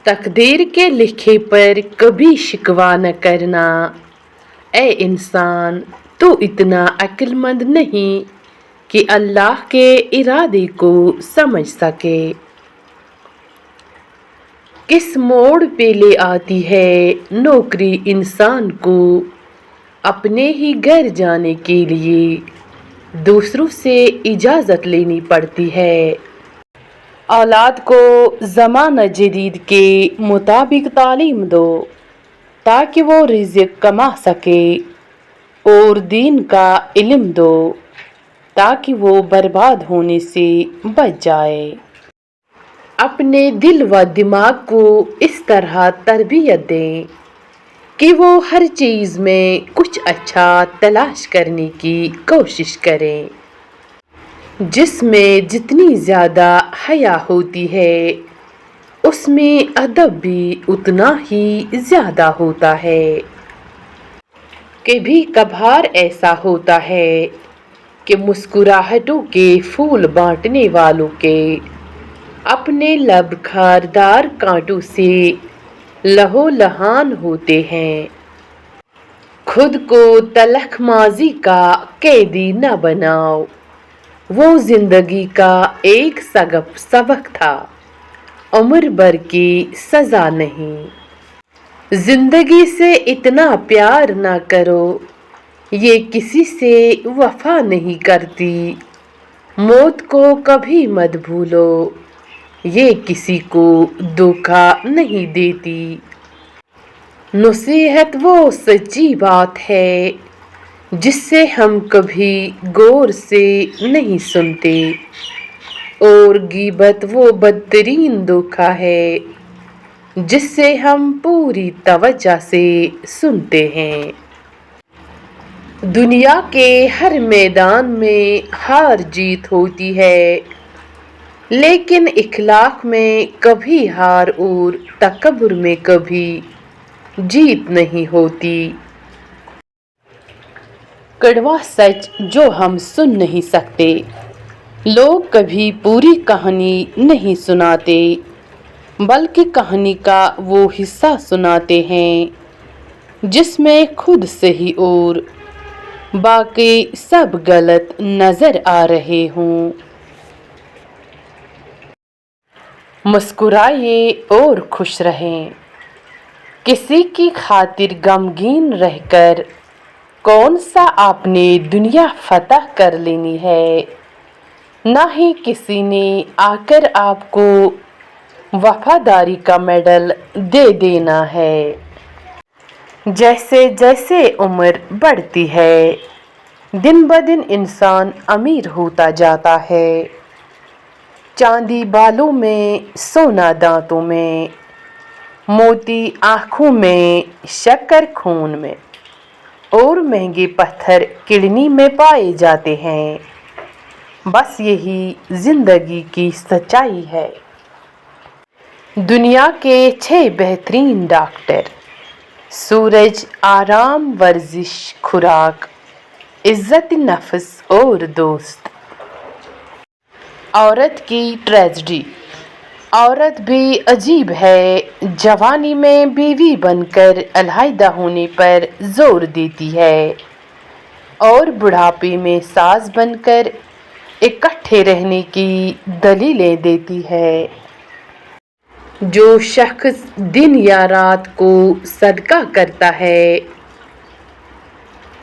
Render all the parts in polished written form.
तकदीर के लिखे पर कभी शिकवा न करना। ए इंसान, तू इतना अक्लमंद नहीं कि अल्लाह के इरादे को समझ सके। किस मोड़ पे ले आती है नौकरी इंसान को अपने ही घर जाने के लिए दूसरों से इजाज़त लेनी पड़ती है। औलाद को ज़माना जदीद के मुताबिक तालीम दो ताकि वो रिज़्क़ कमा सके, और दीन का इल्म दो ताकि वो बर्बाद होने से बच जाए। अपने दिल व दिमाग को इस तरह तरबियत दें कि वो हर चीज़ में कुछ अच्छा तलाश करने की कोशिश करें। जिसमें जितनी ज़्यादा हया होती है उसमें अदब भी उतना ही ज़्यादा होता है। कभी कभार ऐसा होता है कि मुस्कुराहटों के फूल बांटने वालों के अपने लब खारदार कांटों से लहो लहान होते हैं। खुद को तलख माजी का कैदी न बनाओ, वो जिंदगी का एक सबक था, उम्र भर की सजा नहीं। जिंदगी से इतना प्यार ना करो, ये किसी से वफा नहीं करती। मौत को कभी मत भूलो, ये किसी को धोखा नहीं देती। नसीहत वो सच्ची बात है जिससे हम कभी गौर से नहीं सुनते, और गीबत वो बदतरीन धोखा है जिससे हम पूरी तवज्जो से सुनते हैं। दुनिया के हर मैदान में हार जीत होती है, लेकिन इखलाक में कभी हार और तकब्बुर में कभी जीत नहीं होती। कड़वा सच जो हम सुन नहीं सकते। लोग कभी पूरी कहानी नहीं सुनाते, बल्कि कहानी का वो हिस्सा सुनाते हैं जिसमें खुद सही और बाकी सब गलत नजर आ रहे हों। मुस्कुराइए और खुश रहें। किसी की खातिर गमगीन रहकर कौन सा आपने दुनिया फतह कर लेनी है। ना ही किसी ने आकर आपको वफादारी का मेडल दे देना है। जैसे जैसे उम्र बढ़ती है, दिन ब दिन इंसान अमीर होता जाता है। चांदी बालों में, सोना दांतों में, मोती आँखों में, शक्कर खून में और महंगे पत्थर किडनी में पाए जाते हैं। बस यही जिंदगी की सच्चाई है। दुनिया के 6 बेहतरीन डॉक्टर: सूरज, आराम, वर्जिश, खुराक, इज्जत नफ्स और दोस्त। औरत की ट्रेजेडी। औरत भी अजीब है, जवानी में बीवी बनकर अलहदा होने पर जोर देती है और बुढ़ापे में सास बनकर इकट्ठे रहने की दलीलें देती है। जो शख्स दिन या रात को सदका करता है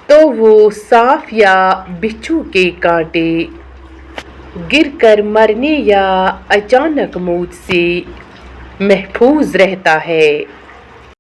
तो वो सांप या बिच्छू के कांटे, गिरकर मरने या अचानक मौत से महफूज रहता है।